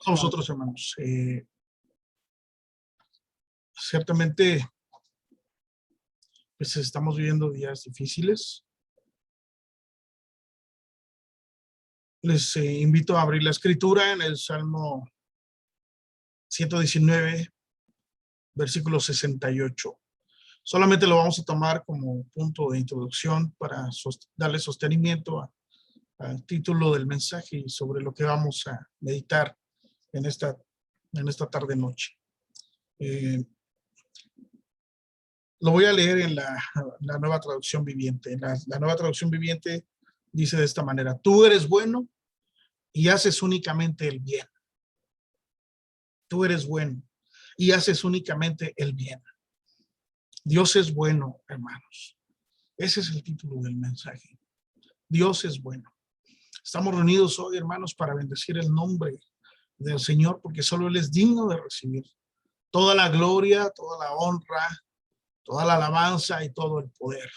Nosotros, hermanos, ciertamente, pues estamos viviendo días difíciles. Les invito a abrir la escritura en el Salmo 119, versículo 68. Solamente lo vamos a tomar como punto de introducción para darle sostenimiento al título del mensaje y sobre lo que vamos a meditar en esta tarde-noche. Lo voy a leer en la nueva traducción viviente. La nueva traducción viviente dice de esta manera: tú eres bueno y haces únicamente el bien. Tú eres bueno y haces únicamente el bien. Dios es bueno, hermanos. Ese es el título del mensaje. Dios es bueno. Estamos reunidos hoy, hermanos, para bendecir el nombre del Señor, porque solo Él es digno de recibir toda la gloria, toda la honra, toda la alabanza y todo el poder.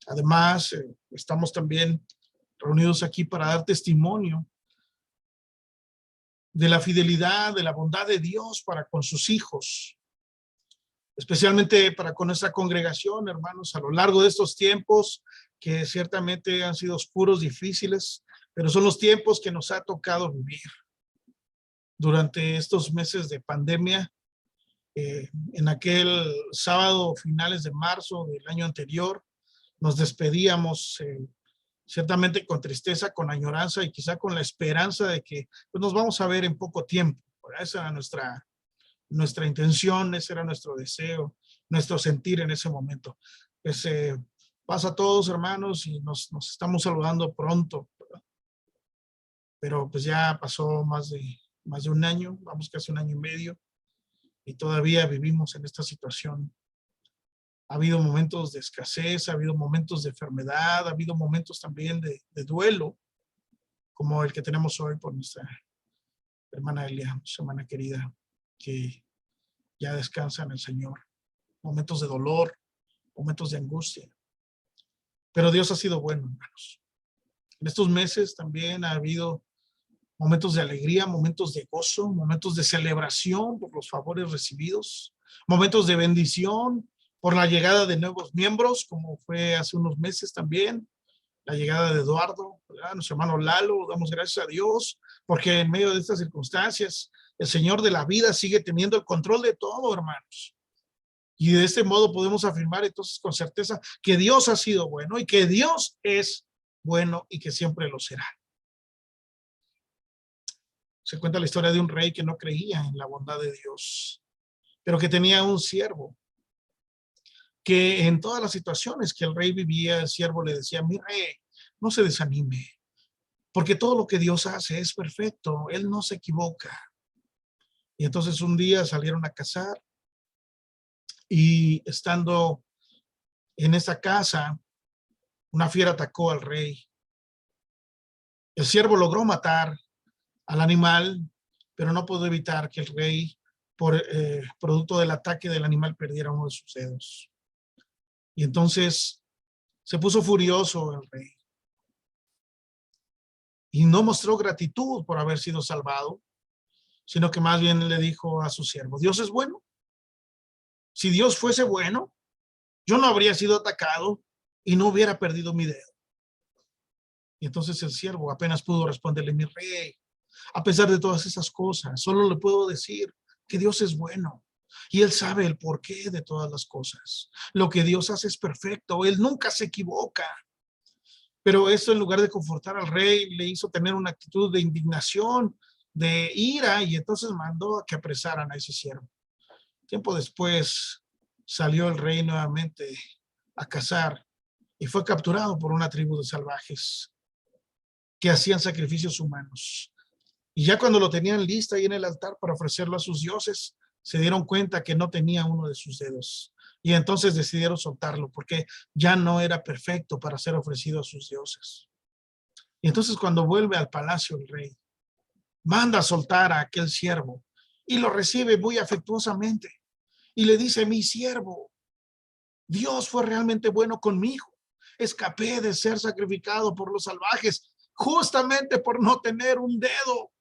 Además, estamos también reunidos aquí para dar testimonio de la fidelidad, de la bondad de Dios para con sus hijos, especialmente para con nuestra congregación, hermanos, a lo largo de estos tiempos que ciertamente han sido oscuros, difíciles, pero son los tiempos que nos ha tocado vivir. Durante estos meses de pandemia, en aquel sábado, finales de marzo del año anterior, nos despedíamos ciertamente con tristeza, con añoranza y quizá con la esperanza de que pues, nos vamos a ver en poco tiempo. Esa era nuestra intención, ese era nuestro deseo, nuestro sentir en ese momento. Pues pasa a todos, hermanos, y nos estamos saludando pronto, ¿verdad? Pero pues ya pasó más de un año, vamos casi un año y medio, y todavía vivimos en esta situación. Ha habido momentos de escasez, ha habido momentos de enfermedad, ha habido momentos también de duelo, como el que tenemos hoy por nuestra hermana Elia, nuestra hermana querida, que ya descansa en el Señor. Momentos de dolor, momentos de angustia. Pero Dios ha sido bueno, hermanos. En estos meses también ha habido momentos de alegría, momentos de gozo, momentos de celebración por los favores recibidos, momentos de bendición por la llegada de nuevos miembros, como fue hace unos meses también, la llegada de Eduardo, ¿verdad? Nuestro hermano Lalo. Damos gracias a Dios porque en medio de estas circunstancias el Señor de la vida sigue teniendo el control de todo, hermanos. Y de este modo podemos afirmar entonces con certeza que Dios ha sido bueno y que Dios es bueno y que siempre lo será. Se cuenta la historia de un rey que no creía en la bondad de Dios, pero que tenía un siervo que en todas las situaciones que el rey vivía, el siervo le decía: mi rey, no se desanime, porque todo lo que Dios hace es perfecto, Él no se equivoca. Y entonces un día salieron a cazar y estando en esa casa, una fiera atacó al rey. El siervo logró matar al animal, pero no pudo evitar que el rey, por producto del ataque del animal, perdiera uno de sus dedos. Y entonces se puso furioso el rey y no mostró gratitud por haber sido salvado, sino que más bien le dijo a su siervo: Dios es bueno. Si Dios fuese bueno, yo no habría sido atacado y no hubiera perdido mi dedo. Y entonces el siervo apenas pudo responderle: mi rey, a pesar de todas esas cosas, solo le puedo decir que Dios es bueno y Él sabe el porqué de todas las cosas. Lo que Dios hace es perfecto, Él nunca se equivoca. Pero esto, en lugar de confortar al rey, le hizo tener una actitud de indignación, de ira, y entonces mandó a que apresaran a ese siervo. Tiempo después salió el rey nuevamente a cazar y fue capturado por una tribu de salvajes que hacían sacrificios humanos. Y ya cuando lo tenían listo ahí en el altar para ofrecerlo a sus dioses, se dieron cuenta que no tenía uno de sus dedos. Y entonces decidieron soltarlo porque ya no era perfecto para ser ofrecido a sus dioses. Y entonces cuando vuelve al palacio el rey, manda a soltar a aquel siervo y lo recibe muy afectuosamente. Y le dice: mi siervo, Dios fue realmente bueno conmigo. Escapé de ser sacrificado por los salvajes justamente por no tener un dedo.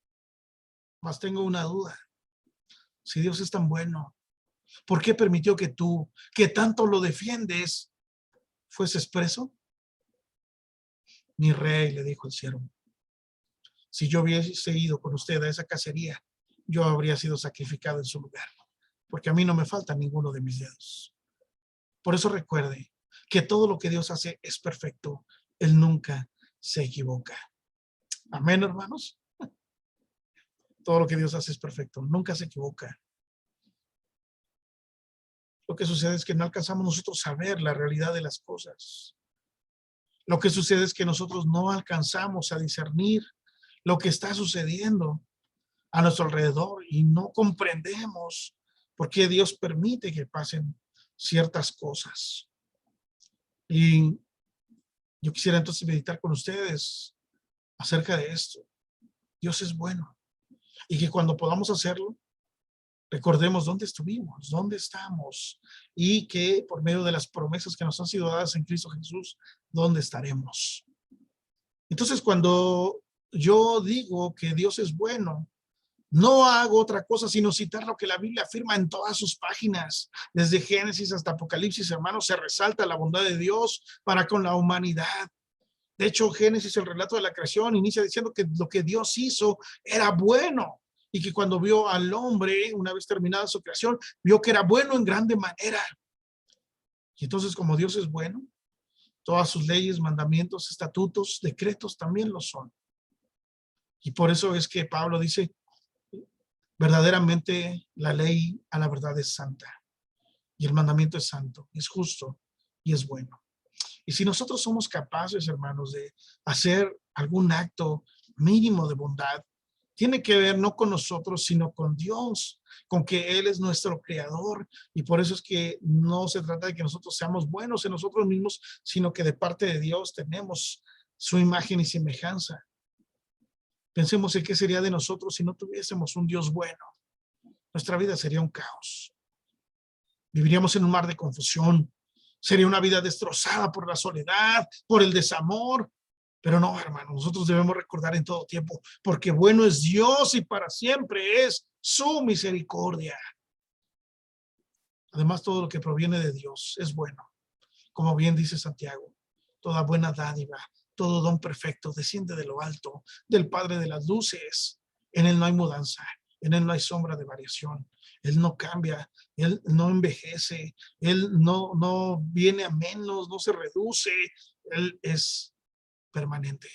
Mas tengo una duda. Si Dios es tan bueno, ¿por qué permitió que tú, que tanto lo defiendes, fueses preso? Mi rey, le dijo el siervo, si yo hubiese ido con usted a esa cacería, yo habría sido sacrificado en su lugar, porque a mí no me falta ninguno de mis dedos. Por eso recuerde que todo lo que Dios hace es perfecto. Él nunca se equivoca. Amén, hermanos. Todo lo que Dios hace es perfecto. Nunca se equivoca. Lo que sucede es que no alcanzamos nosotros a ver la realidad de las cosas. Lo que sucede es que nosotros no alcanzamos a discernir lo que está sucediendo a nuestro alrededor y no comprendemos por qué Dios permite que pasen ciertas cosas. Y yo quisiera entonces meditar con ustedes acerca de esto. Dios es bueno y que cuando podamos hacerlo, recordemos dónde estuvimos, dónde estamos y que por medio de las promesas que nos han sido dadas en Cristo Jesús, dónde estaremos. Entonces, cuando yo digo que Dios es bueno, no hago otra cosa sino citar lo que la Biblia afirma en todas sus páginas. Desde Génesis hasta Apocalipsis, hermanos, se resalta la bondad de Dios para con la humanidad. De hecho, Génesis, el relato de la creación, inicia diciendo que lo que Dios hizo era bueno y que cuando vio al hombre, una vez terminada su creación, vio que era bueno en grande manera. Y entonces, como Dios es bueno, todas sus leyes, mandamientos, estatutos, decretos también lo son. Y por eso es que Pablo dice, verdaderamente la ley a la verdad es santa y el mandamiento es santo, es justo y es bueno. Y si nosotros somos capaces, hermanos, de hacer algún acto mínimo de bondad, tiene que ver no con nosotros, sino con Dios, con que Él es nuestro creador. Y por eso es que no se trata de que nosotros seamos buenos en nosotros mismos, sino que de parte de Dios tenemos su imagen y semejanza. Pensemos en qué sería de nosotros si no tuviésemos un Dios bueno. Nuestra vida sería un caos. Viviríamos en un mar de confusión. Sería una vida destrozada por la soledad, por el desamor. Pero no, hermano, nosotros debemos recordar en todo tiempo, porque bueno es Dios y para siempre es su misericordia. Además, todo lo que proviene de Dios es bueno. Como bien dice Santiago, toda buena dádiva, todo don perfecto desciende de lo alto, del Padre de las luces. En Él no hay mudanza, en Él no hay sombra de variación. Él no cambia, Él no envejece, Él no viene a menos, no se reduce, Él es permanente.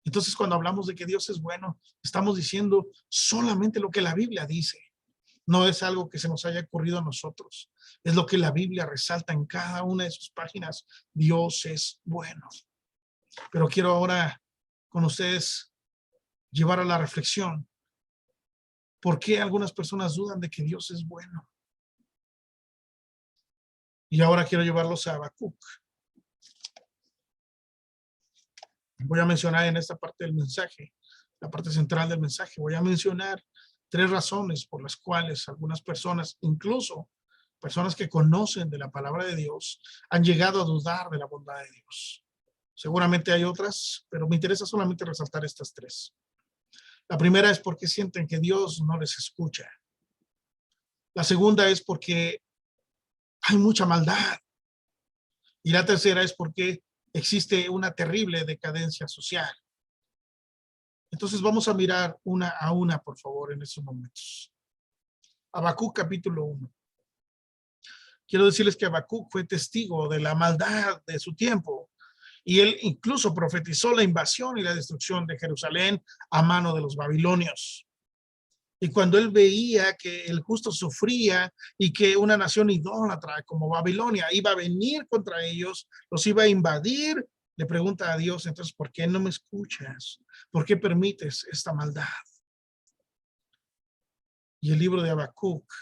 Entonces, cuando hablamos de que Dios es bueno, estamos diciendo solamente lo que la Biblia dice. No es algo que se nos haya ocurrido a nosotros. Es lo que la Biblia resalta en cada una de sus páginas. Dios es bueno. Pero quiero ahora con ustedes llevar a la reflexión. ¿Por qué algunas personas dudan de que Dios es bueno? Y ahora quiero llevarlos a Habacuc. Voy a mencionar en esta parte del mensaje, la parte central del mensaje, voy a mencionar 3 razones por las cuales algunas personas, incluso personas que conocen de la palabra de Dios, han llegado a dudar de la bondad de Dios. Seguramente hay otras, pero me interesa solamente resaltar estas 3. La primera es porque sienten que Dios no les escucha. La segunda es porque hay mucha maldad. Y la tercera es porque existe una terrible decadencia social. Entonces vamos a mirar una a una, por favor, en estos momentos. Habacuc capítulo 1. Quiero decirles que Habacuc fue testigo de la maldad de su tiempo y él incluso profetizó la invasión y la destrucción de Jerusalén a mano de los babilonios. Y cuando él veía que el justo sufría y que una nación idólatra como Babilonia iba a venir contra ellos, los iba a invadir, le pregunta a Dios, entonces, ¿por qué no me escuchas? ¿Por qué permites esta maldad? Y el libro de Habacuc,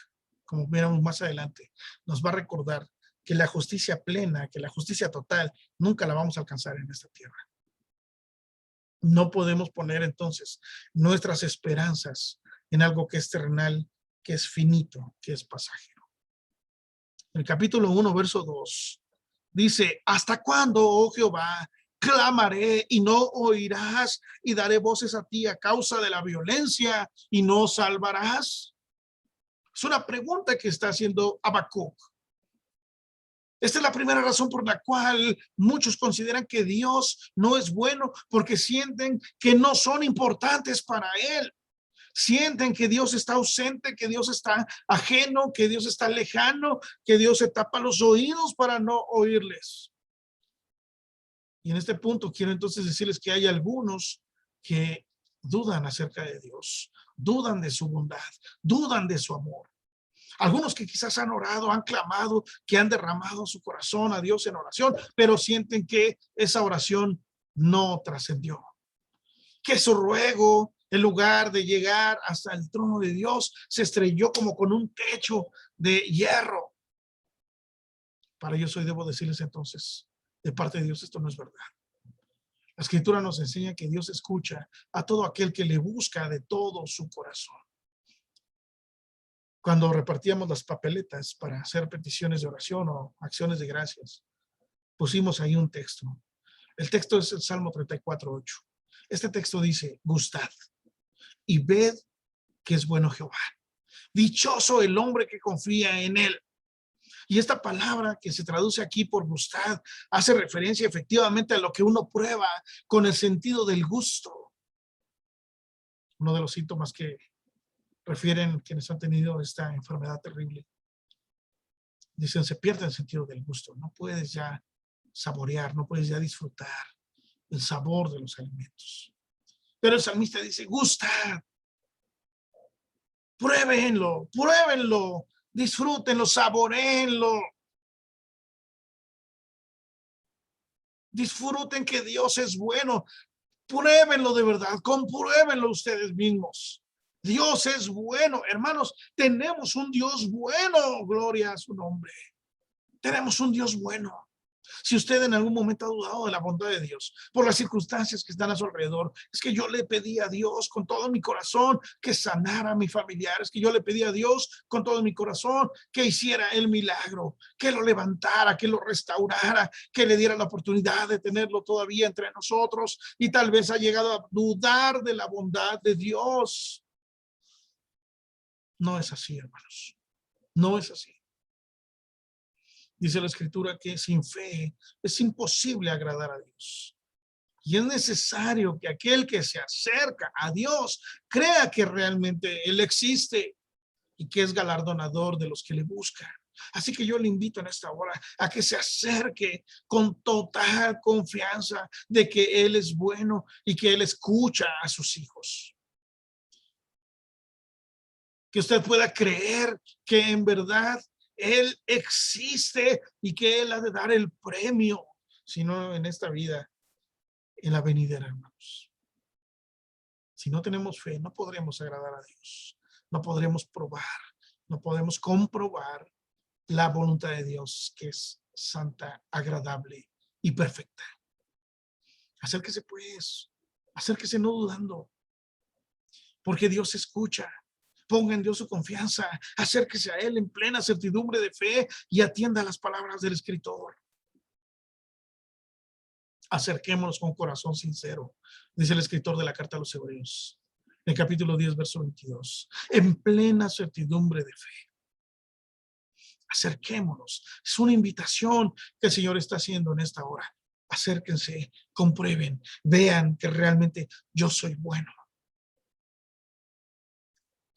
como veremos más adelante, nos va a recordar que la justicia plena, que la justicia total, nunca la vamos a alcanzar en esta tierra. No podemos poner entonces nuestras esperanzas en algo que es terrenal, que es finito, que es pasajero. El capítulo 1, verso 2, dice, ¿hasta cuándo, oh Jehová, Clamaré y no oirás, y daré voces a ti a causa de la violencia y no salvarás. Es una pregunta que está haciendo Habacuc. Esta es la primera razón por la cual muchos consideran que Dios no es bueno, porque sienten que no son importantes para él. Sienten que Dios está ausente, que Dios está ajeno, que Dios está lejano, que Dios se tapa los oídos para no oírles. Y en este punto quiero entonces decirles que hay algunos que dudan acerca de Dios, dudan de su bondad, dudan de su amor. Algunos que quizás han orado, han clamado, que han derramado su corazón a Dios en oración, pero sienten que esa oración no trascendió. Que su ruego, en lugar de llegar hasta el trono de Dios, se estrelló como con un techo de hierro. Para ellos hoy debo decirles entonces, de parte de Dios, esto no es verdad. La Escritura nos enseña que Dios escucha a todo aquel que le busca de todo su corazón. Cuando repartíamos las papeletas para hacer peticiones de oración o acciones de gracias, pusimos ahí un texto. El texto es el Salmo 34:8. Este texto dice: gustad y ved que es bueno Jehová. Dichoso el hombre que confía en él. Y esta palabra que se traduce aquí por gustad hace referencia efectivamente a lo que uno prueba con el sentido del gusto. Uno de los síntomas que refieren quienes han tenido esta enfermedad terrible. Dicen, se pierde el sentido del gusto. No puedes ya saborear, no puedes ya disfrutar el sabor de los alimentos. Pero el salmista dice, gustad, pruébenlo, pruébenlo, disfrútenlo, saboreenlo. Disfruten que Dios es bueno. Pruébenlo de verdad, compruébenlo ustedes mismos. Dios es bueno, hermanos, tenemos un Dios bueno, gloria a su nombre. Tenemos un Dios bueno. Si usted en algún momento ha dudado de la bondad de Dios por las circunstancias que están a su alrededor, es que yo le pedí a Dios con todo mi corazón que sanara a mi familiar, es que yo le pedí a Dios con todo mi corazón que hiciera el milagro, que lo levantara, que lo restaurara, que le diera la oportunidad de tenerlo todavía entre nosotros, y tal vez ha llegado a dudar de la bondad de Dios. No es así, hermanos. No es así. Dice la Escritura que sin fe es imposible agradar a Dios. Y es necesario que aquel que se acerca a Dios crea que realmente Él existe y que es galardonador de los que le buscan. Así que yo le invito en esta hora a que se acerque con total confianza de que Él es bueno y que Él escucha a sus hijos. Que usted pueda creer que en verdad Él existe y que Él ha de dar el premio, si no en esta vida, en la venidera, hermanos. Si no tenemos fe, no podremos agradar a Dios, no podremos probar, no podemos comprobar la voluntad de Dios, que es santa, agradable y perfecta. Acérquese pues, acérquese no dudando, porque Dios escucha. Ponga en Dios su confianza, acérquese a Él en plena certidumbre de fe y atienda las palabras del escritor. Acerquémonos con corazón sincero, dice el escritor de la carta a los Hebreos, en capítulo 10, verso 22, en plena certidumbre de fe. Acerquémonos, es una invitación que el Señor está haciendo en esta hora. Acérquense, comprueben, vean que realmente yo soy bueno.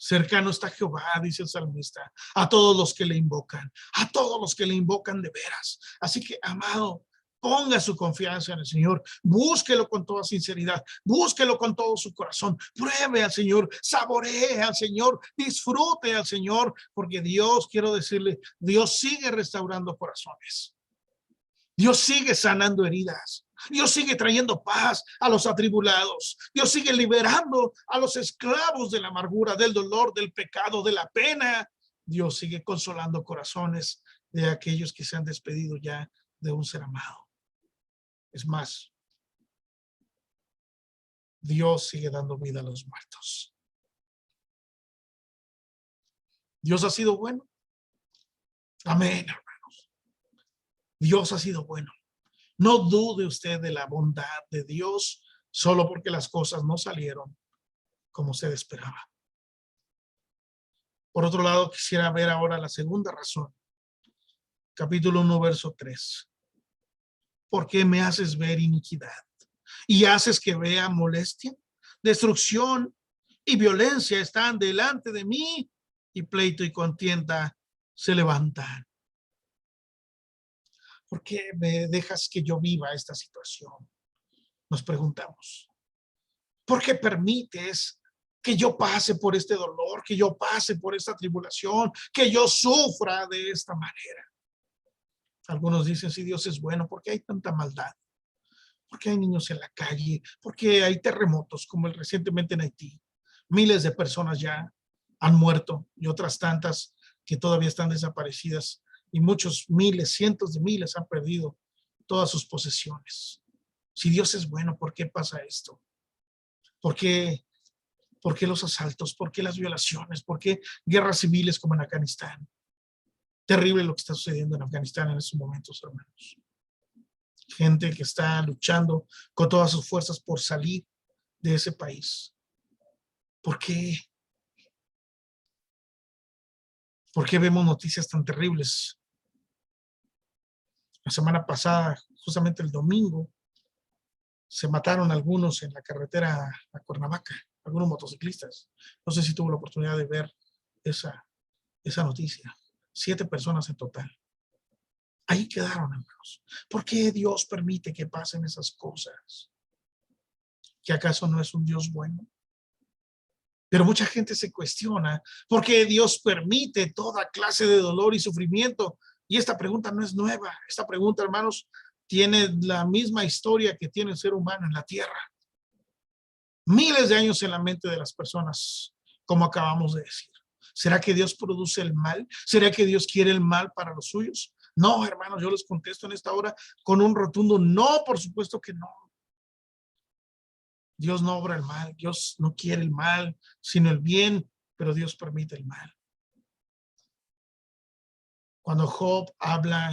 Cercano está Jehová, dice el salmista, a todos los que le invocan, a todos los que le invocan de veras. Así que, amado, ponga su confianza en el Señor, búsquelo con toda sinceridad, búsquelo con todo su corazón, pruebe al Señor, saboree al Señor, disfrute al Señor, porque Dios, quiero decirle, Dios sigue restaurando corazones. Dios sigue sanando heridas. Dios sigue trayendo paz a los atribulados. Dios sigue liberando a los esclavos de la amargura, del dolor, del pecado, de la pena. Dios sigue consolando corazones de aquellos que se han despedido ya de un ser amado. Es más, Dios sigue dando vida a los muertos. Dios ha sido bueno. Amén, hermanos. Dios ha sido bueno. No dude usted de la bondad de Dios solo porque las cosas no salieron como usted esperaba. Por otro lado, quisiera ver ahora la segunda razón. Capítulo 1, verso 3. ¿Por qué me haces ver iniquidad y haces que vea molestia? Destrucción y violencia están delante de mí, y pleito y contienda se levantan. ¿Por qué me dejas que yo viva esta situación? Nos preguntamos. ¿Por qué permites que yo pase por este dolor, que yo pase por esta tribulación, que yo sufra de esta manera? Algunos dicen, si Dios es bueno, ¿por qué hay tanta maldad? ¿Por qué hay niños en la calle? ¿Por qué hay terremotos como el recientemente en Haití? Miles de personas ya han muerto y otras tantas que todavía están desaparecidas, y muchos miles, cientos de miles han perdido todas sus posesiones. Si Dios es bueno, ¿por qué pasa esto? ¿Por qué los asaltos? ¿Por qué las violaciones? ¿Por qué guerras civiles como en Afganistán? Terrible lo que está sucediendo en Afganistán en estos momentos, hermanos. Gente que está luchando con todas sus fuerzas por salir de ese país. ¿Por qué? ¿Por qué vemos noticias tan terribles? La semana pasada, justamente el domingo, se mataron algunos en la carretera a Cuernavaca, algunos motociclistas. No sé si tuvo la oportunidad de ver esa noticia. 7 personas en total. Ahí quedaron, hermanos. ¿Por qué Dios permite que pasen esas cosas? ¿Que acaso no es un Dios bueno? Pero mucha gente se cuestiona por qué Dios permite toda clase de dolor y sufrimiento. Y esta pregunta no es nueva. Esta pregunta, hermanos, tiene la misma historia que tiene el ser humano en la tierra. Miles de años en la mente de las personas, como acabamos de decir. ¿Será que Dios produce el mal? ¿Será que Dios quiere el mal para los suyos? No, hermanos, yo les contesto en esta hora con un rotundo no, por supuesto que no. Dios no obra el mal, Dios no quiere el mal, sino el bien, pero Dios permite el mal. Cuando Job habla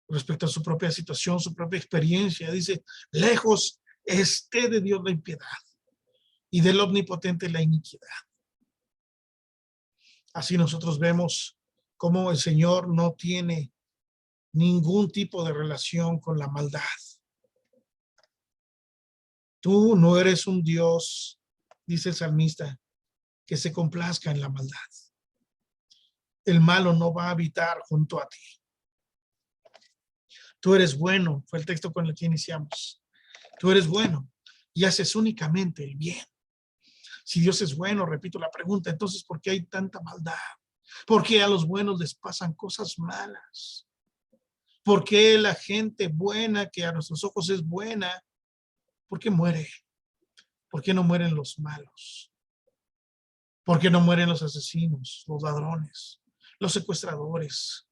respecto a su propia situación, su propia experiencia, dice, lejos esté de Dios la impiedad y del omnipotente la iniquidad. Así nosotros vemos cómo el Señor no tiene ningún tipo de relación con la maldad. Tú no eres un Dios, dice el salmista, que se complazca en la maldad. El malo no va a habitar junto a ti. Tú eres bueno, fue el texto con el que iniciamos. Tú eres bueno y haces únicamente el bien. Si Dios es bueno, repito la pregunta, entonces, ¿por qué hay tanta maldad? ¿Por qué a los buenos les pasan cosas malas? ¿Por qué la gente buena, que a nuestros ojos es buena, por qué muere? ¿Por qué no mueren los malos? ¿Por qué no mueren los asesinos, los ladrones, los secuestradores,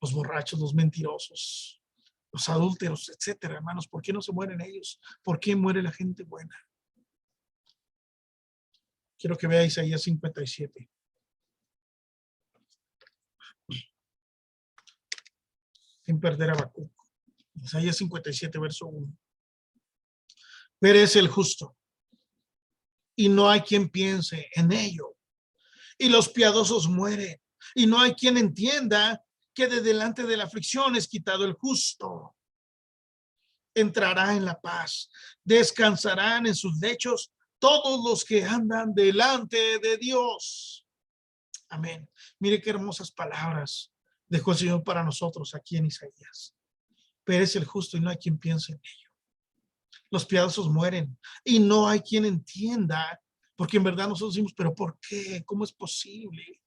los borrachos, los mentirosos, los adúlteros, etcétera, hermanos? ¿Por qué no se mueren ellos? ¿Por qué muere la gente buena? Quiero que vea Isaías 57. Sin perder a Habacuc. Isaías 57, verso 1. Perece el justo, y no hay quien piense en ello. Y los piadosos mueren, y no hay quien entienda que de delante de la aflicción es quitado el justo. Entrará en la paz, descansarán en sus lechos todos los que andan delante de Dios. Amén. Mire qué hermosas palabras dejó el Señor para nosotros aquí en Isaías. Perece el justo y no hay quien piense en ello. Los piadosos mueren y no hay quien entienda, porque en verdad nosotros decimos, pero ¿por qué? ¿Cómo es posible?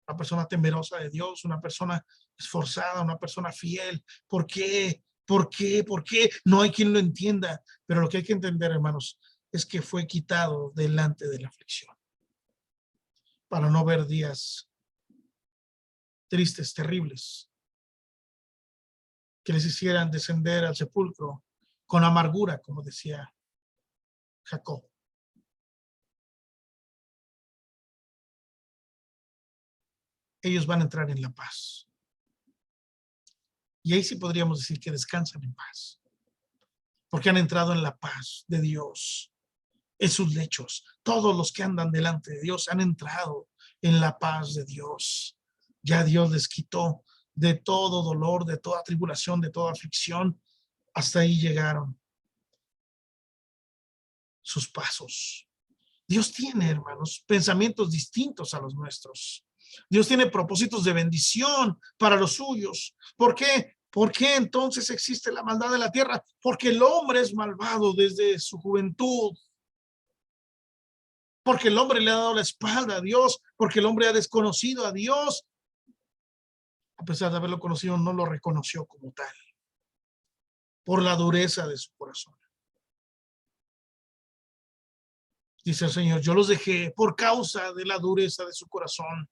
Una persona temerosa de Dios, una persona esforzada, una persona fiel. ¿Por qué? ¿Por qué? ¿Por qué? No hay quien lo entienda. Pero lo que hay que entender, hermanos, es que fue quitado delante de la aflicción para no ver días tristes, terribles, que les hicieran descender al sepulcro con amargura, como decía Jacob. ellos van a entrar en la paz. Y ahí sí podríamos decir que descansan en paz, porque han entrado en la paz de Dios en sus lechos. Todos los que andan delante de Dios han entrado en la paz de Dios. Ya Dios les quitó de todo dolor, de toda tribulación, de toda aflicción. Hasta ahí llegaron sus pasos. Dios tiene, hermanos, pensamientos distintos a los nuestros. Dios tiene propósitos de bendición para los suyos. ¿Por qué? ¿Por qué entonces existe la maldad de la tierra? Porque el hombre es malvado desde su juventud. Porque el hombre le ha dado la espalda a Dios, porque el hombre ha desconocido a Dios. A pesar de haberlo conocido, no lo reconoció como tal, por la dureza de su corazón. Dice el Señor, yo los dejé por causa de la dureza de su corazón.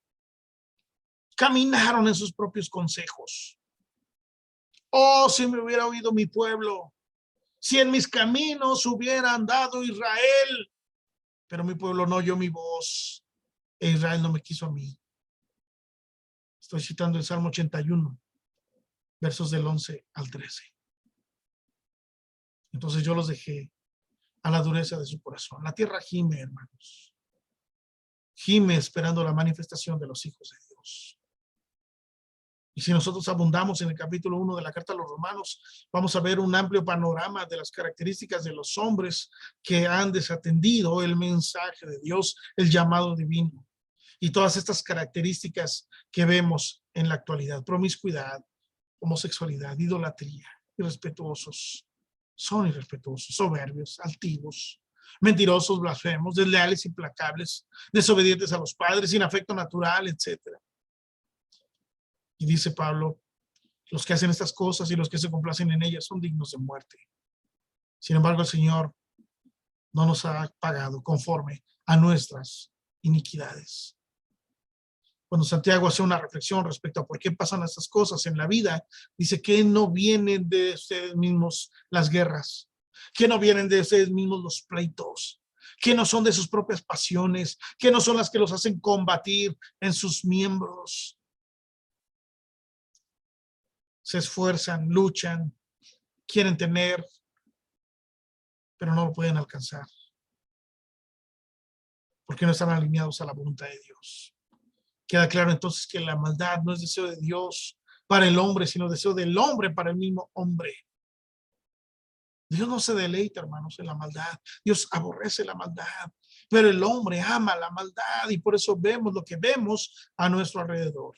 Caminaron en sus propios consejos. Oh, si me hubiera oído mi pueblo, si en mis caminos hubiera andado Israel, pero mi pueblo no oyó mi voz, e Israel no me quiso a mí. Estoy citando el Salmo 81, versos del 11 al 13. Entonces yo los dejé a la dureza de su corazón. La tierra gime, hermanos. Gime esperando la manifestación de los hijos de Dios. Y si nosotros abundamos en el capítulo 1 de la carta a los Romanos, vamos a ver un amplio panorama de las características de los hombres que han desatendido el mensaje de Dios, el llamado divino. Y todas estas características que vemos en la actualidad: promiscuidad, homosexualidad, idolatría, irrespetuosos, son irrespetuosos, soberbios, altivos, mentirosos, blasfemos, desleales, implacables, desobedientes a los padres, sin afecto natural, etcétera. Y dice Pablo, los que hacen estas cosas y los que se complacen en ellas son dignos de muerte. Sin embargo, el Señor no nos ha pagado conforme a nuestras iniquidades. Cuando Santiago hace una reflexión respecto a por qué pasan estas cosas en la vida, dice que no vienen de ustedes mismos las guerras, que no vienen de ustedes mismos los pleitos, que no son de sus propias pasiones, que no son las que los hacen combatir en sus miembros. Se esfuerzan, luchan, quieren tener, pero no lo pueden alcanzar, porque no están alineados a la voluntad de Dios. Queda claro entonces que la maldad no es deseo de Dios para el hombre, sino deseo del hombre para el mismo hombre. Dios no se deleita, hermanos, en la maldad. Dios aborrece la maldad, pero el hombre ama la maldad y por eso vemos lo que vemos a nuestro alrededor.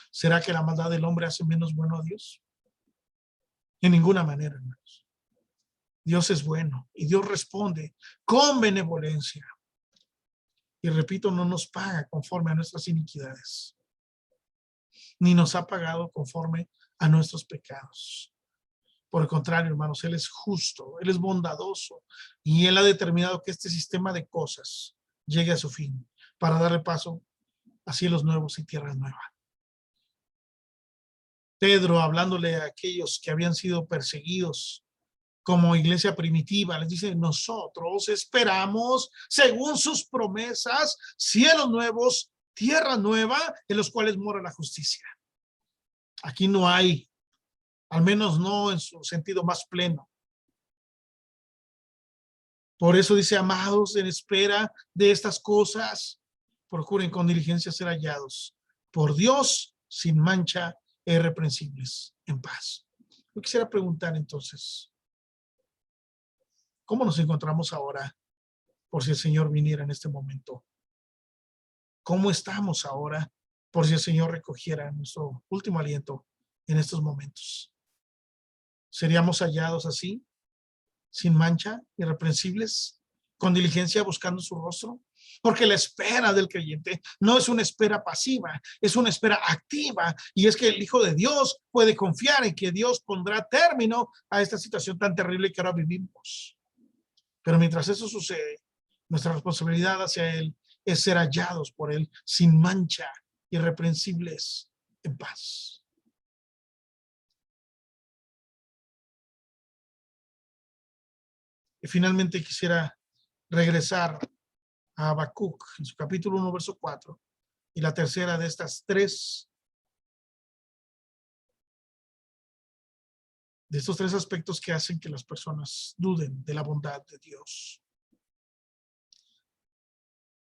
¿Será que la maldad del hombre hace menos bueno a Dios? En ninguna manera, hermanos. Dios es bueno y Dios responde con benevolencia. Y repito, no nos paga conforme a nuestras iniquidades, ni nos ha pagado conforme a nuestros pecados. Por el contrario, hermanos, Él es justo, Él es bondadoso y Él ha determinado que este sistema de cosas llegue a su fin para darle paso a cielos nuevos y tierra nueva. Pedro, hablándole a aquellos que habían sido perseguidos como iglesia primitiva, les dice: nosotros esperamos, según sus promesas, cielos nuevos, tierra nueva, en los cuales mora la justicia. Aquí no hay, al menos no en su sentido más pleno. Por eso dice: amados, en espera de estas cosas, procuren con diligencia ser hallados por Dios sin mancha e irreprensibles en paz. Yo quisiera preguntar entonces, ¿cómo nos encontramos ahora por si el Señor viniera en este momento? ¿Cómo estamos ahora por si el Señor recogiera nuestro último aliento en estos momentos? ¿Seríamos hallados así, sin mancha, irreprensibles, con diligencia buscando su rostro? Porque la espera del creyente no es una espera pasiva, es una espera activa, y es que el Hijo de Dios puede confiar en que Dios pondrá término a esta situación tan terrible que ahora vivimos. Pero mientras eso sucede, nuestra responsabilidad hacia Él es ser hallados por Él sin mancha, irreprensibles, en paz. Y finalmente quisiera regresar a Habacuc, en su capítulo 1, verso 4, Y la tercera de estos tres aspectos que hacen que las personas duden de la bondad de Dios.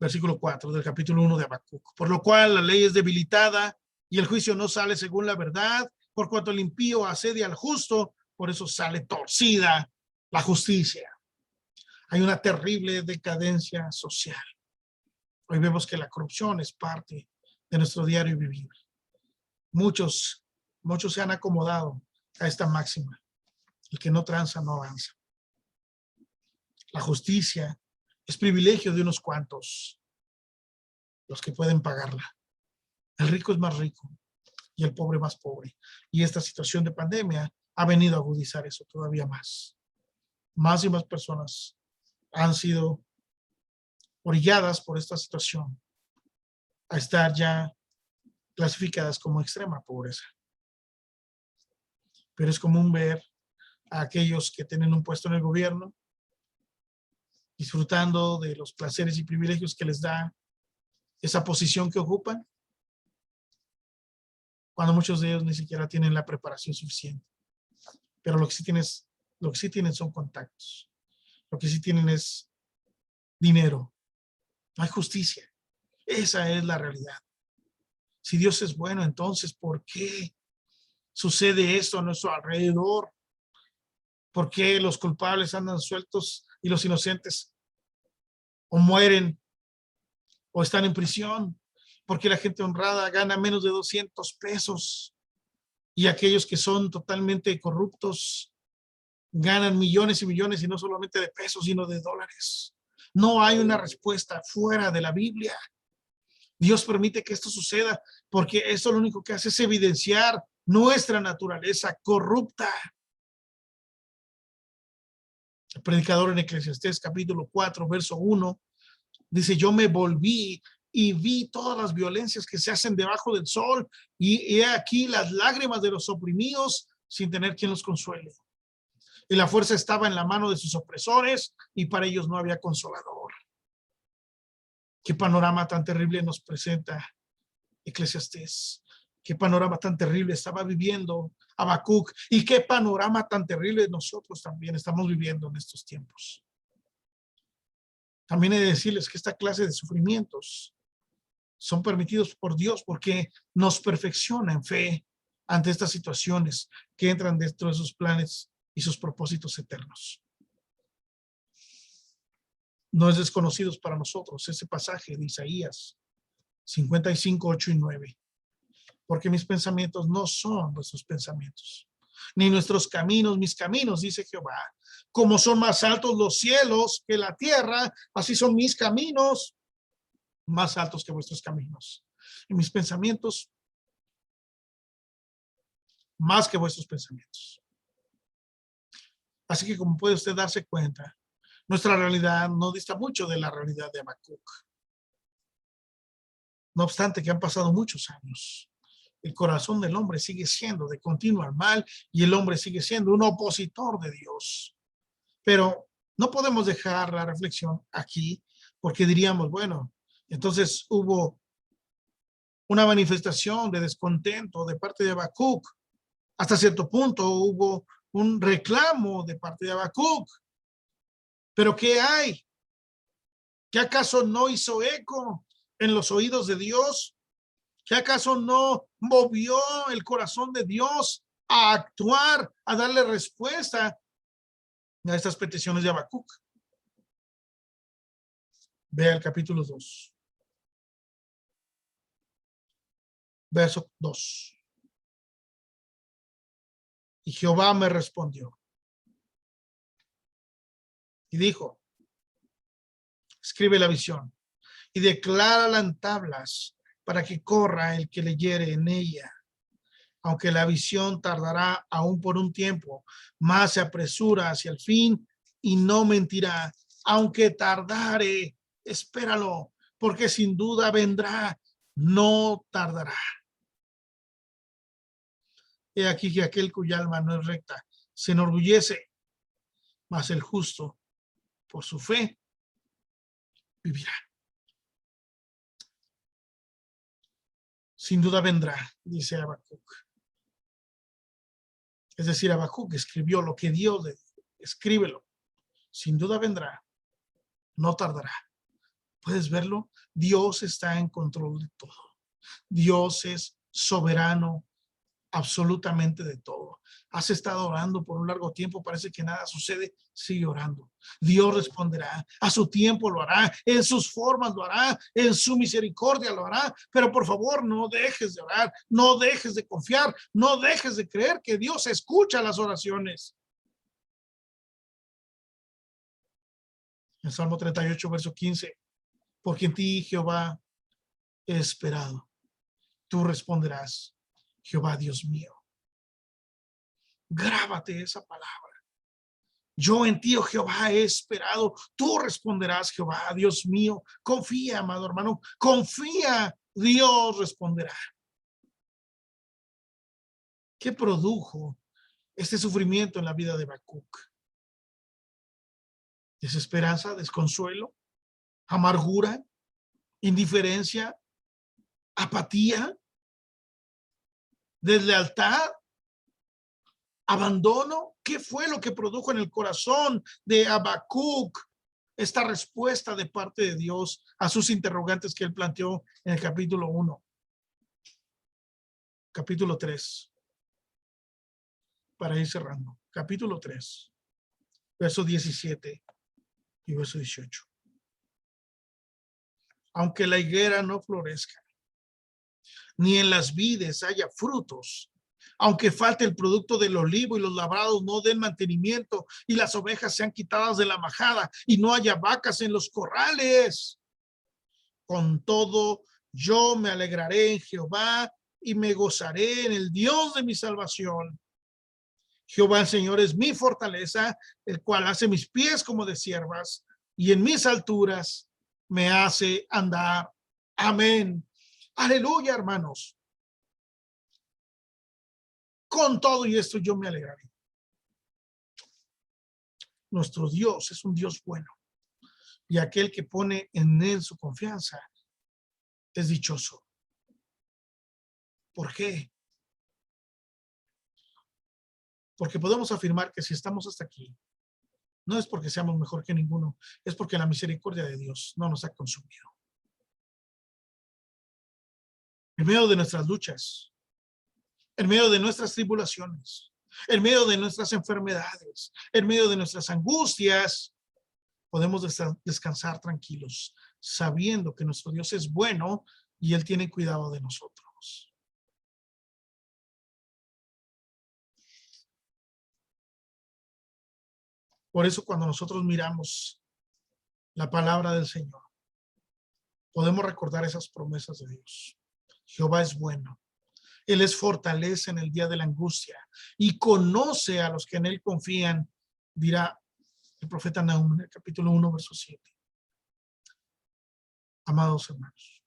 Versículo 4 del capítulo 1 de Habacuc. Por lo cual la ley es debilitada y el juicio no sale según la verdad, por cuanto el impío asedia al justo, por eso sale torcida la justicia. Hay una terrible decadencia social. Hoy vemos que la corrupción es parte de nuestro diario vivir. Muchos se han acomodado a esta máxima. El que no tranza no avanza. La justicia es privilegio de unos cuantos, los que pueden pagarla. El rico es más rico y el pobre más pobre. Y esta situación de pandemia ha venido a agudizar eso todavía más. Más y más personas han sido orilladas por esta situación a estar ya clasificadas como extrema pobreza. Pero es común ver a aquellos que tienen un puesto en el gobierno disfrutando de los placeres y privilegios que les da esa posición que ocupan, cuando muchos de ellos ni siquiera tienen la preparación suficiente. Pero lo que sí tienen son contactos. Lo que sí tienen es dinero. No hay justicia. Esa es la realidad. Si Dios es bueno, entonces, ¿por qué sucede esto a nuestro alrededor? ¿Por qué los culpables andan sueltos y los inocentes o mueren o están en prisión? ¿Por qué la gente honrada gana menos de 200 pesos y aquellos que son totalmente corruptos ganan millones y millones, y no solamente de pesos, sino de dólares? No hay una respuesta fuera de la Biblia. Dios permite que esto suceda porque eso lo único que hace es evidenciar nuestra naturaleza corrupta. El predicador en Eclesiastés capítulo 4, verso 1, dice: yo me volví y vi todas las violencias que se hacen debajo del sol, y he aquí las lágrimas de los oprimidos sin tener quien los consuele. Y la fuerza estaba en la mano de sus opresores, y para ellos no había consolador. Qué panorama tan terrible nos presenta Eclesiastés. Qué panorama tan terrible estaba viviendo Habacuc, y qué panorama tan terrible nosotros también estamos viviendo en estos tiempos. También he de decirles que esta clase de sufrimientos son permitidos por Dios porque nos perfecciona en fe ante estas situaciones que entran dentro de sus planes y sus propósitos eternos. No es desconocido para nosotros ese pasaje de Isaías 55, 8 y 9. Porque mis pensamientos no son vuestros pensamientos, ni nuestros caminos, mis caminos, dice Jehová. Como son más altos los cielos que la tierra, así son mis caminos más altos que vuestros caminos, y mis pensamientos más que vuestros pensamientos. Así que, como puede usted darse cuenta, nuestra realidad no dista mucho de la realidad de Habacuc. No obstante que han pasado muchos años, el corazón del hombre sigue siendo de continuo al mal, y el hombre sigue siendo un opositor de Dios. Pero no podemos dejar la reflexión aquí, porque diríamos, bueno, entonces hubo una manifestación de descontento de parte de Habacuc. Hasta cierto punto hubo un reclamo de parte de Habacuc. ¿Pero qué hay? ¿Qué acaso no hizo eco en los oídos de Dios? ¿Qué acaso no movió el corazón de Dios a actuar, a darle respuesta a estas peticiones de Habacuc? Vea el capítulo 2. Verso 2. Y Jehová me respondió y dijo: escribe la visión y declárala en tablas, para que corra el que leyere en ella. Aunque la visión tardará aún por un tiempo, más se apresura hacia el fin y no mentirá. Aunque tardare, espéralo, porque sin duda vendrá, no tardará. He aquí que aquel cuya alma no es recta se enorgullece, mas el justo por su fe vivirá. Sin duda vendrá, dice Habacuc. Es decir, Habacuc escribió lo que Dios le dijo. Escríbelo. Sin duda vendrá. No tardará. ¿Puedes verlo? Dios está en control de todo. Dios es soberano absolutamente de todo. Has estado orando por un largo tiempo, parece que nada sucede, sigue orando. Dios responderá, a su tiempo lo hará, en sus formas lo hará, en su misericordia lo hará, pero por favor no dejes de orar, no dejes de confiar, no dejes de creer que Dios escucha las oraciones. En Salmo 38, verso 15, porque en ti, Jehová, he esperado. Tú responderás, Jehová, Dios mío. Grábate esa palabra. Yo en ti, oh Jehová, he esperado. Tú responderás, Jehová, Dios mío. Confía, amado hermano. Confía, Dios responderá. ¿Qué produjo este sufrimiento en la vida de Habacuc? Desesperanza, desconsuelo, amargura, indiferencia, apatía, deslealtad, abandono. ¿Qué fue lo que produjo en el corazón de Habacuc esta respuesta de parte de Dios a sus interrogantes que él planteó en el capítulo 1? Capítulo 3, para ir cerrando. Capítulo 3, verso 17 y verso 18. Aunque la higuera no florezca, ni en las vides haya frutos, aunque falte el producto del olivo y los labrados no den mantenimiento y las ovejas sean quitadas de la majada y no haya vacas en los corrales, con todo yo me alegraré en Jehová y me gozaré en el Dios de mi salvación. Jehová el Señor es mi fortaleza, el cual hace mis pies como de ciervas y en mis alturas me hace andar. Amén. Aleluya, hermanos. Con todo y esto yo me alegraré. Nuestro Dios es un Dios bueno y aquel que pone en él su confianza es dichoso. ¿Por qué? Porque podemos afirmar que si estamos hasta aquí, no es porque seamos mejor que ninguno, es porque la misericordia de Dios no nos ha consumido. En medio de nuestras luchas, en medio de nuestras tribulaciones, en medio de nuestras enfermedades, en medio de nuestras angustias, podemos descansar tranquilos, sabiendo que nuestro Dios es bueno y Él tiene cuidado de nosotros. Por eso cuando nosotros miramos la palabra del Señor, podemos recordar esas promesas de Dios. Jehová es bueno. Él es fortaleza en el día de la angustia y conoce a los que en él confían, dirá el profeta Nahum en el capítulo 1, verso 7. Amados hermanos,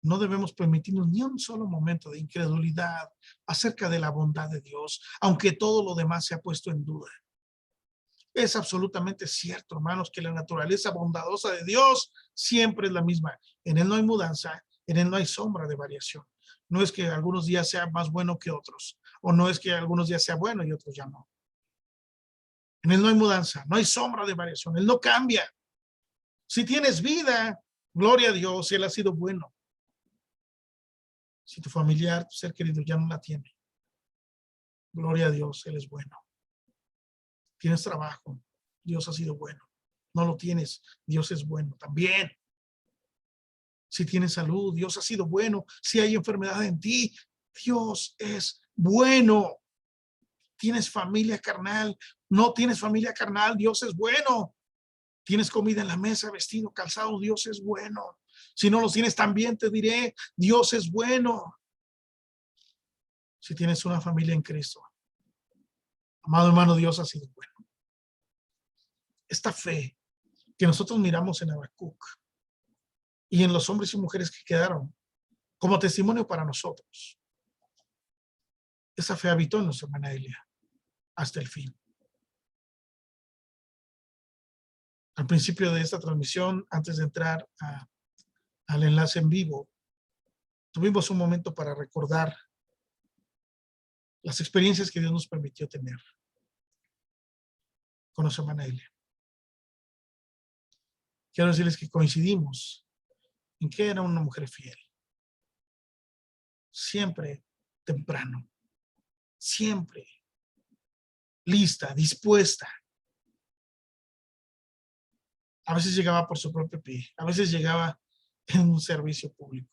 no debemos permitirnos ni un solo momento de incredulidad acerca de la bondad de Dios, aunque todo lo demás se ha puesto en duda. Es absolutamente cierto, hermanos, que la naturaleza bondadosa de Dios siempre es la misma. En él no hay mudanza, en él no hay sombra de variación. No es que algunos días sea más bueno que otros, o no es que algunos días sea bueno y otros ya no. En él no hay mudanza, no hay sombra de variación, él no cambia. Si tienes vida, gloria a Dios, él ha sido bueno. Si tu familiar, tu ser querido ya no la tiene, gloria a Dios, él es bueno. Tienes trabajo, Dios ha sido bueno. No lo tienes, Dios es bueno también. Si tienes salud, Dios ha sido bueno. Si hay enfermedad en ti, Dios es bueno. Tienes familia carnal, no tienes familia carnal, Dios es bueno. Tienes comida en la mesa, vestido, calzado, Dios es bueno. Si no los tienes también te diré, Dios es bueno. Si tienes una familia en Cristo, amado hermano, Dios ha sido bueno. Esta fe que nosotros miramos en Habacuc y en los hombres y mujeres que quedaron como testimonio para nosotros, esa fe habitó en nuestra hermana Elia hasta el fin. Al principio de esta transmisión, antes de entrar al enlace en vivo, tuvimos un momento para recordar las experiencias que Dios nos permitió tener con nuestra hermana Elia. Quiero decirles que coincidimos en que era una mujer fiel, siempre temprano, siempre lista, dispuesta. A veces llegaba por su propio pie, a veces llegaba en un servicio público,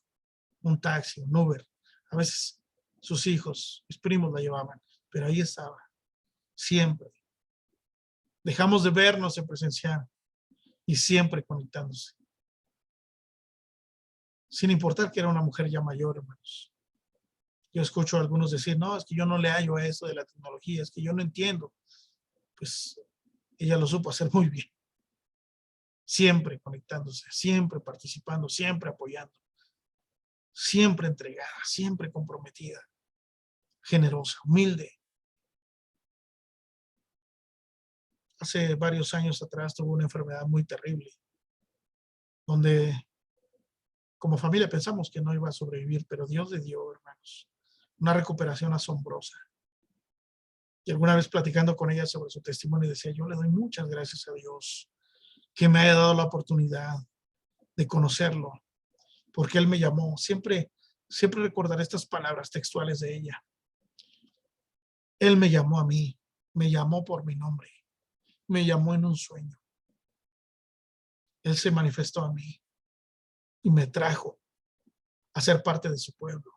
un taxi, un Uber. A veces sus hijos, mis primos la llevaban, pero ahí estaba, siempre. Dejamos de vernos en presencial y siempre conectándose. Sin importar que era una mujer ya mayor, hermanos. Yo escucho a algunos decir, no, es que yo no le hallo a eso de la tecnología, es que yo no entiendo. Pues ella lo supo hacer muy bien. Siempre conectándose, siempre participando, siempre apoyando, siempre entregada, siempre comprometida, generosa, humilde. Hace varios años atrás tuvo una enfermedad muy terrible, donde como familia pensamos que no iba a sobrevivir, pero Dios le dio, hermanos, una recuperación asombrosa. Y alguna vez platicando con ella sobre su testimonio, decía, yo le doy muchas gracias a Dios que me haya dado la oportunidad de conocerlo, porque Él me llamó. Siempre recordaré estas palabras textuales de ella. Él me llamó a mí, me llamó por mi nombre, me llamó en un sueño. Él se manifestó a mí y me trajo a ser parte de su pueblo.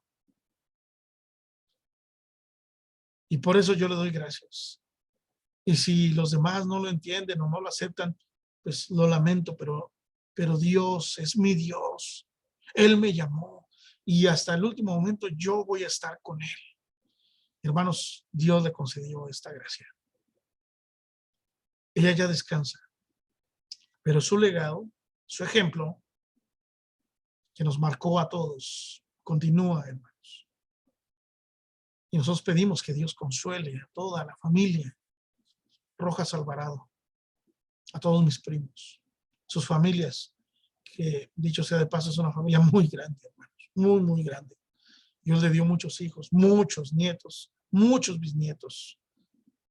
Y por eso yo le doy gracias. Y si los demás no lo entienden o no lo aceptan, pues lo lamento, pero Dios es mi Dios. Él me llamó y hasta el último momento yo voy a estar con Él. Hermanos, Dios le concedió esta gracia. Ella ya descansa, pero su legado, su ejemplo, que nos marcó a todos, continúa, hermanos. Y nosotros pedimos que Dios consuele a toda la familia Rojas Alvarado, a todos mis primos, sus familias, que dicho sea de paso es una familia muy grande, hermanos, muy, muy grande. Dios le dio muchos hijos, muchos nietos, muchos bisnietos.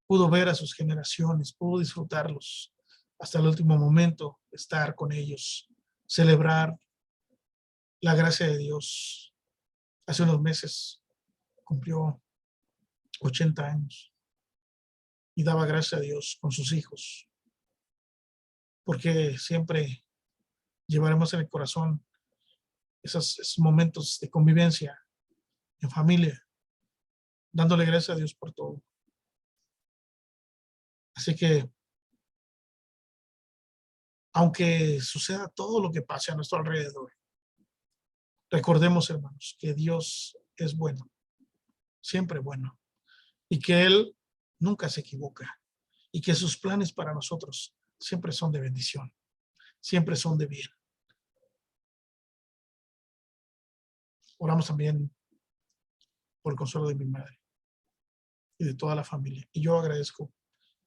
Pudo ver a sus generaciones, pudo disfrutarlos hasta el último momento, estar con ellos, celebrar la gracia de Dios. Hace unos meses cumplió 80 años y daba gracias a Dios con sus hijos, porque siempre llevaremos en el corazón esos momentos de convivencia en familia, dándole gracias a Dios por todo. Así que, aunque suceda todo lo que pase a nuestro alrededor, recordemos, hermanos, que Dios es bueno, siempre bueno, y que Él nunca se equivoca, y que sus planes para nosotros siempre son de bendición, siempre son de bien. Oramos también por el consuelo de mi madre y de toda la familia. Y yo agradezco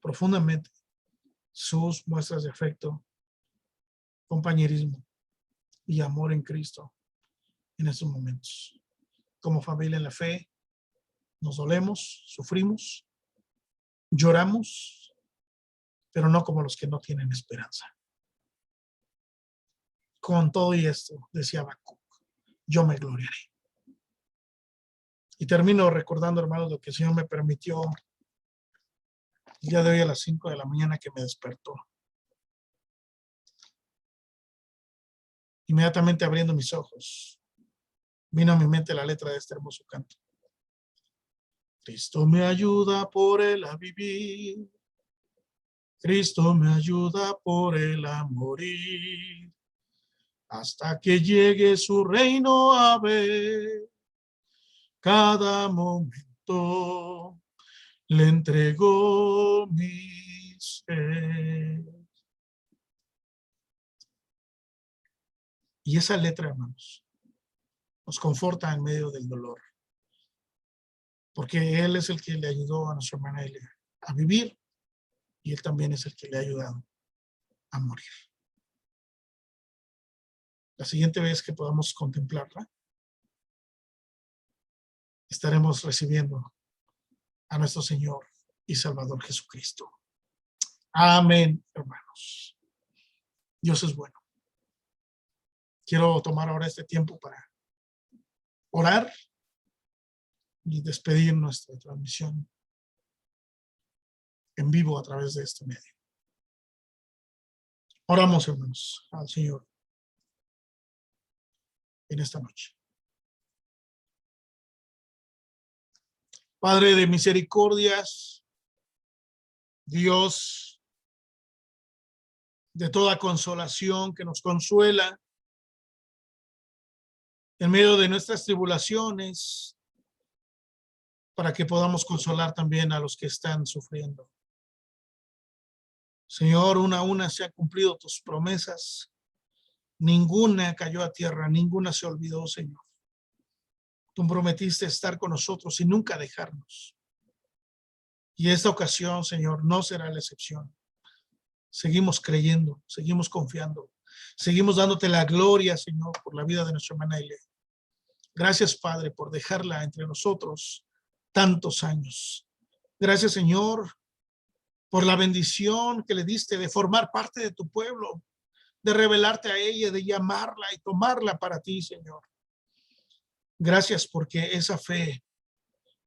profundamente sus muestras de afecto, compañerismo y amor en Cristo en estos momentos. Como familia en la fe, nos dolemos, sufrimos, lloramos, pero no como los que no tienen esperanza. Con todo y esto, decía Habacuc, yo me gloriaré. Y termino recordando, hermanos, lo que el Señor me permitió el día de hoy a las 5 de la mañana que me despertó. Inmediatamente abriendo mis ojos, vino a mi mente la letra de este hermoso canto. Cristo me ayuda por Él a vivir. Cristo me ayuda por Él a morir. Hasta que llegue su reino a ver. Cada momento le entrego mi ser. Y esa letra, hermanos, nos conforta en medio del dolor. Porque Él es el que le ayudó a nuestra hermana Elia a vivir y Él también es el que le ha ayudado a morir. La siguiente vez que podamos contemplarla, estaremos recibiendo a nuestro Señor y Salvador Jesucristo. Amén, hermanos. Dios es bueno. Quiero tomar ahora este tiempo para orar y despedir nuestra transmisión en vivo a través de este medio. Oramos, hermanos, al Señor en esta noche. Padre de misericordias, Dios de toda consolación, que nos consuela en medio de nuestras tribulaciones, para que podamos consolar también a los que están sufriendo. Señor, una a una se han cumplido tus promesas. Ninguna cayó a tierra, ninguna se olvidó, Señor. Tú prometiste estar con nosotros y nunca dejarnos. Y esta ocasión, Señor, no será la excepción. Seguimos creyendo, seguimos confiando, seguimos dándote la gloria, Señor, por la vida de nuestra hermana Elia. Gracias, Padre, por dejarla entre nosotros tantos años. Gracias, Señor, por la bendición que le diste de formar parte de tu pueblo, de revelarte a ella, de llamarla y tomarla para ti, Señor. Gracias porque esa fe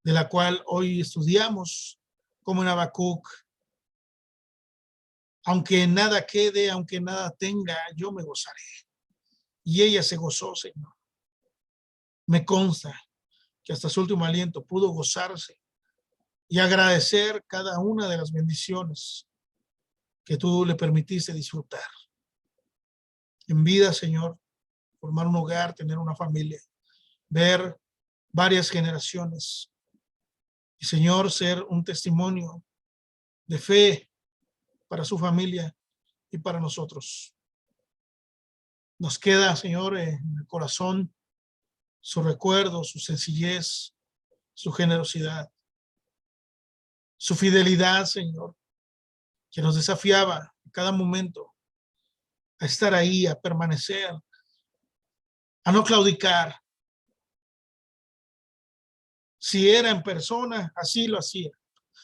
de la cual hoy estudiamos, como en Habacuc, aunque nada quede, aunque nada tenga, yo me gozaré. Y ella se gozó, Señor. Me consta que hasta su último aliento pudo gozarse y agradecer cada una de las bendiciones que tú le permitiste disfrutar. En vida, Señor, formar un hogar, tener una familia, ver varias generaciones. Y, Señor, ser un testimonio de fe para su familia y para nosotros. Nos queda, Señor, en el corazón su recuerdo, su sencillez, su generosidad, su fidelidad, Señor, que nos desafiaba en cada momento a estar ahí, a permanecer, a no claudicar. Si era en persona, así lo hacía.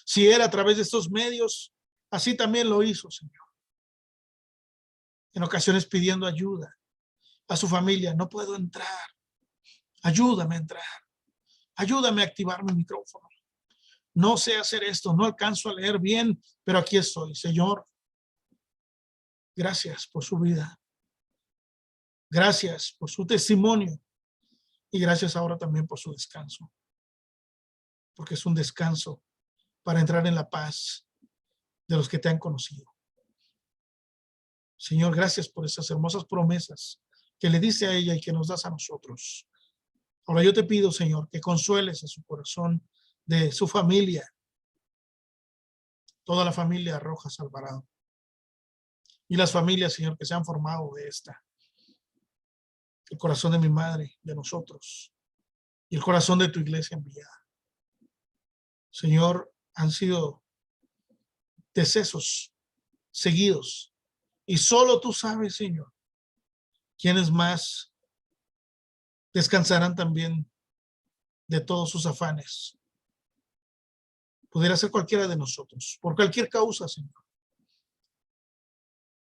Si era a través de estos medios, así también lo hizo, Señor. En ocasiones pidiendo ayuda a su familia. No puedo entrar. Ayúdame a entrar. Ayúdame a activar mi micrófono. No sé hacer esto, no alcanzo a leer bien, pero aquí estoy, Señor. Gracias por su vida. Gracias por su testimonio. Y gracias ahora también por su descanso. Porque es un descanso para entrar en la paz de los que te han conocido. Señor, gracias por esas hermosas promesas que le dice a ella y que nos das a nosotros. Ahora yo te pido, Señor, que consueles a su corazón de su familia, toda la familia Rojas Alvarado, y las familias, Señor, que se han formado de esta. El corazón de mi madre, de nosotros, y el corazón de tu iglesia enviada. Señor, han sido decesos seguidos, y solo tú sabes, Señor, quiénes más descansarán también de todos sus afanes. Pudiera ser cualquiera de nosotros, por cualquier causa, Señor,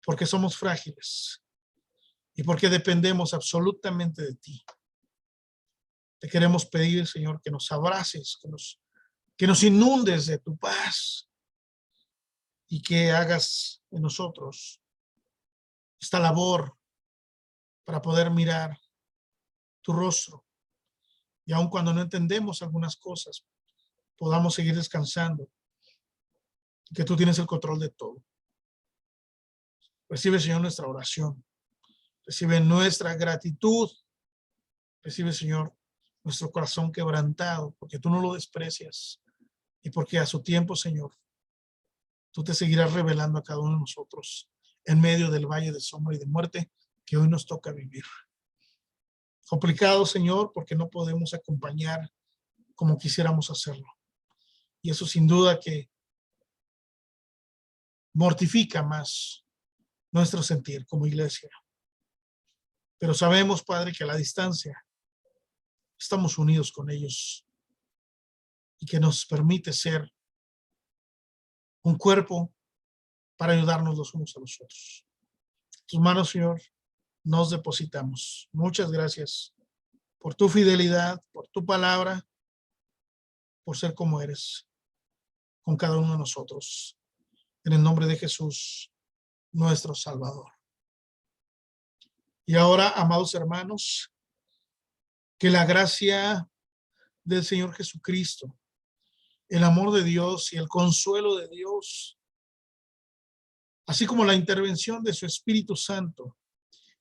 porque somos frágiles y porque dependemos absolutamente de ti. Te queremos pedir, Señor, que nos abraces, que nos inundes de tu paz y que hagas en nosotros esta labor para poder mirar tu rostro. Y aun cuando no entendemos algunas cosas, podamos seguir descansando, que tú tienes el control de todo. Recibe, Señor, nuestra oración. Recibe nuestra gratitud. Recibe, Señor, nuestro corazón quebrantado, porque tú no lo desprecias y porque a su tiempo, Señor, tú te seguirás revelando a cada uno de nosotros en medio del valle de sombra y de muerte que hoy nos toca vivir. Complicado, Señor, porque no podemos acompañar como quisiéramos hacerlo. Y eso sin duda que mortifica más nuestro sentir como iglesia. Pero sabemos, Padre, que a la distancia estamos unidos con ellos y que nos permite ser un cuerpo para ayudarnos los unos a los otros. En tus manos, Señor, nos depositamos. Muchas gracias por tu fidelidad, por tu palabra, por ser como eres con cada uno de nosotros. En el nombre de Jesús, nuestro Salvador. Y ahora, amados hermanos, que la gracia del Señor Jesucristo, el amor de Dios y el consuelo de Dios, así como la intervención de su Espíritu Santo,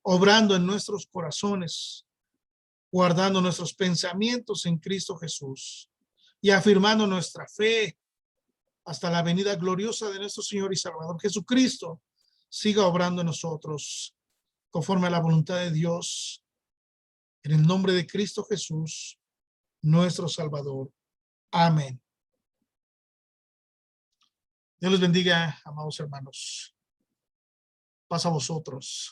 obrando en nuestros corazones, guardando nuestros pensamientos en Cristo Jesús y afirmando nuestra fe hasta la venida gloriosa de nuestro Señor y Salvador Jesucristo, siga obrando en nosotros conforme a la voluntad de Dios, en el nombre de Cristo Jesús, nuestro Salvador. Amén. Dios les bendiga, amados hermanos. Paz a vosotros.